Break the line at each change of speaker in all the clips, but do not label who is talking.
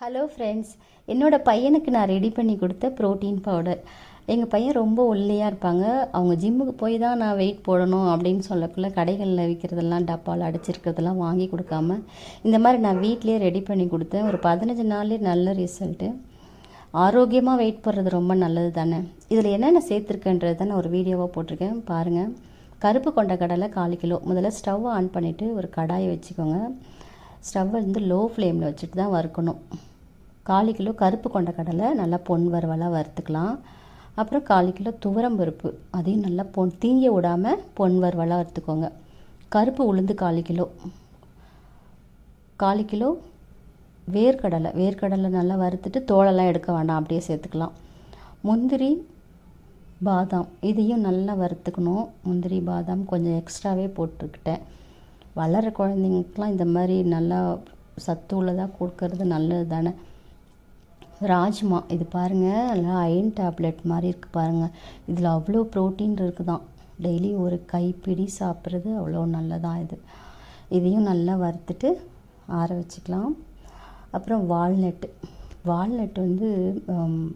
Hello friends, என்னோடய பையனுக்கு நான் ரெடி பண்ணி கொடுத்த ப்ரோட்டீன் பவுடர். எங்கள் பையன் ரொம்ப ஒல்லியாக இருப்பாங்க. அவங்க ஜிம்முக்கு போய் தான் நான் வெயிட் போடணும் அப்படின்னு சொல்லக்குள்ள கடைகளில் விற்கிறதெல்லாம் டப்பாவில் அடிச்சிருக்கிறதெல்லாம் வாங்கி கொடுக்காம இந்த மாதிரி நான் வீட்டிலே ரெடி பண்ணி கொடுத்தேன். ஒரு 15 நாள்லேயே நல்ல ரிசல்ட்டு. ஆரோக்கியமாக வெயிட் போடுறது ரொம்ப நல்லது தானே. இதில் என்னென்ன சேர்த்துருக்கேன்றது தான் நான் ஒரு வீடியோவாக போட்டிருக்கேன் பாருங்கள். கருப்பு கொண்ட கடலை 1/4 கிலோ. முதல்ல ஸ்டவ் ஆன் பண்ணிவிட்டு ஒரு கடாயை வச்சுக்கோங்க. ஸ்டவ்வை லோ ஃப்ளேமில் வச்சுட்டு தான் வறுக்கணும். 1/4 கிலோ கருப்பு கொண்ட கடலை நல்லா பொன் வறுவலாக வறுத்துக்கலாம். அப்புறம் 1/4 கிலோ துவரம் பருப்பு, அதையும் நல்லா தீஞ்ச விடாமல் பொன் வறுவலாக வறுத்துக்கோங்க. கருப்பு உளுந்து 1/4 கிலோ. 1/4 கிலோ வேர்க்கடலை நல்லா வறுத்துட்டு தோலெல்லாம் எடுக்க வேண்டாம், அப்படியே சேர்த்துக்கலாம். முந்திரி பாதாம் இதையும் நல்லா வறுத்துக்கணும். முந்திரி பாதாம் கொஞ்சம் எக்ஸ்ட்ராவே போட்டுக்கிட்டேன். வளர குழந்தைங்களுக்குலாம் இந்த மாதிரி நல்லா சத்து உள்ளதாக கொடுக்கறது நல்லது தானே. ராஜ்மா இது பாருங்கள், நல்லா அயன் டேப்லெட் மாதிரி இருக்குது பாருங்கள். இதில் அவ்வளோ ப்ரோட்டீன் இருக்குதான். டெய்லி ஒரு கைப்பிடி சாப்பிட்றது அவ்வளோ நல்லதான் இது. இதையும் நல்லா வறுத்துட்டு ஆற வச்சுக்கலாம். அப்புறம் வால்நட்டு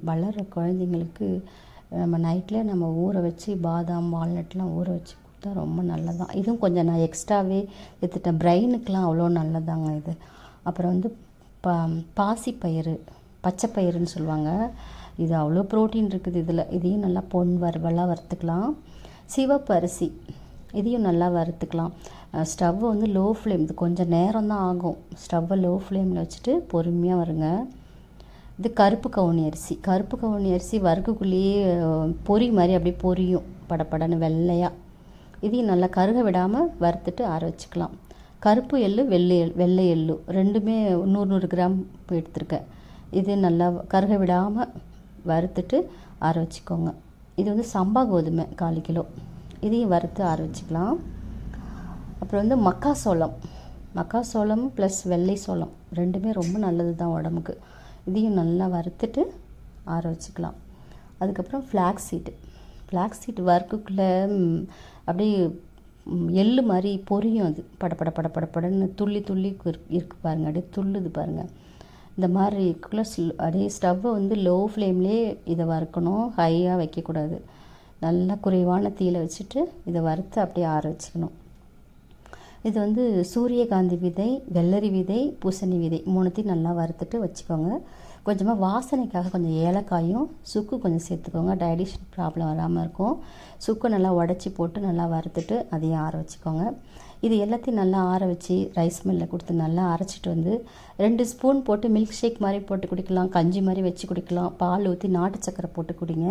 வளர்கிற குழந்தைங்களுக்கு நம்ம நைட்டில் நம்ம ஊற வச்சு பாதாம் வால்நட்லாம் ஊற வச்சு கொடுத்தா ரொம்ப நல்லதான். இதுவும் கொஞ்சம் நான் எக்ஸ்ட்ராவே எடுத்துட்டேன். பிரெயினுக்கெலாம் அவ்வளோ நல்லதாங்க இது. அப்புறம் பாசிப்பயிறு, பச்சைப்பயிறுன்னு சொல்லுவாங்க. இது அவ்வளோ ப்ரோட்டீன் இருக்குது இதில். இதையும் நல்லா பொன் வறுவலாக வறுத்துக்கலாம். சிவப்பு அரிசி இதையும் நல்லா வறுத்துக்கலாம். ஸ்டவ் லோ ஃப்ளேம், இது கொஞ்சம் நேரம் தான் ஆகும். ஸ்டவ்வை லோ ஃப்ளேமில் வச்சுட்டு பொறுமையாக வருங்க. இது கருப்பு கவுனி அரிசி வறுக்கக்குள்ளேயே பொரி மாதிரி அப்படியே பொரியும், படப்படன்னு வெள்ளையாக. இதையும் நல்லா கருக விடாமல் வறுத்துட்டு ஆற வச்சுக்கலாம். கருப்பு எள்ளு வெள்ளை எள்ளு ரெண்டுமே 100 கிராம் எடுத்துருக்கேன். இது நல்லா கருக விடாமல் வறுத்துட்டு ஆற வச்சுக்கோங்க. இது சம்பா கோதுமை 1/4 கிலோ. இதையும் வறுத்து ஆற வச்சுக்கலாம். அப்புறம் மக்காசோளம் ப்ளஸ் வெள்ளை சோளம் ரெண்டுமே ரொம்ப நல்லது தான் உடம்புக்கு. இதையும் நல்லா வறுத்துட்டு ஆற வச்சுக்கலாம். அதுக்கப்புறம் ஃப்ளாக்ஸ் சீட் வறுக்குள்ளே அப்படியே எள்ளு மாதிரி பொரியும். அது படப்படன்னு துள்ளி இருக்குது பாருங்கள், அப்படியே துள்ளுது பாருங்கள். இந்த மாதிரி இருக்குள்ள அப்படியே ஸ்டவ்வை லோ ஃப்ளேம்லேயே இதை வறுக்கணும், ஹையாக வைக்கக்கூடாது. நல்லா குறைவான தீயில் வச்சுட்டு இதை வறுத்து அப்படியே ஆற வச்சுக்கணும். இது சூரியகாந்தி விதை, வெள்ளரி விதை, பூசணி விதை 3த்தையும் நல்லா வறுத்துட்டு வச்சுக்கோங்க. கொஞ்சமாக வாசனைக்காக கொஞ்சம் ஏலக்காயும் சுக்கு கொஞ்சம் சேர்த்துக்கோங்க. டைஜஷன் ப்ராப்ளம் வராமல் இருக்கும். சுக்கு நல்லா உடச்சி போட்டு நல்லா வறுத்துட்டு அதையும் ஆற வச்சுக்கோங்க. இது எல்லாத்தையும் நல்லா ஆற வச்சு ரைஸ் மில்லில் கொடுத்து நல்லா அரைச்சிட்டு 2 ஸ்பூன் போட்டு மில்க் ஷேக் மாதிரி போட்டு குடிக்கலாம், கஞ்சி மாதிரி வச்சு குடிக்கலாம். பால் ஊற்றி நாட்டு சக்கரை போட்டு குடிங்க.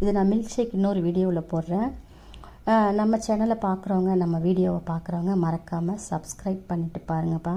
இது நான் மில்க் ஷேக் இன்னொரு வீடியோவில் போடுறேன். நம்ம சேனலை பார்க்குறவங்க, நம்ம வீடியோவை பார்க்குறவங்க மறக்காமல் சப்ஸ்கிரைப் பண்ணிவிட்டு பாருங்கப்பா.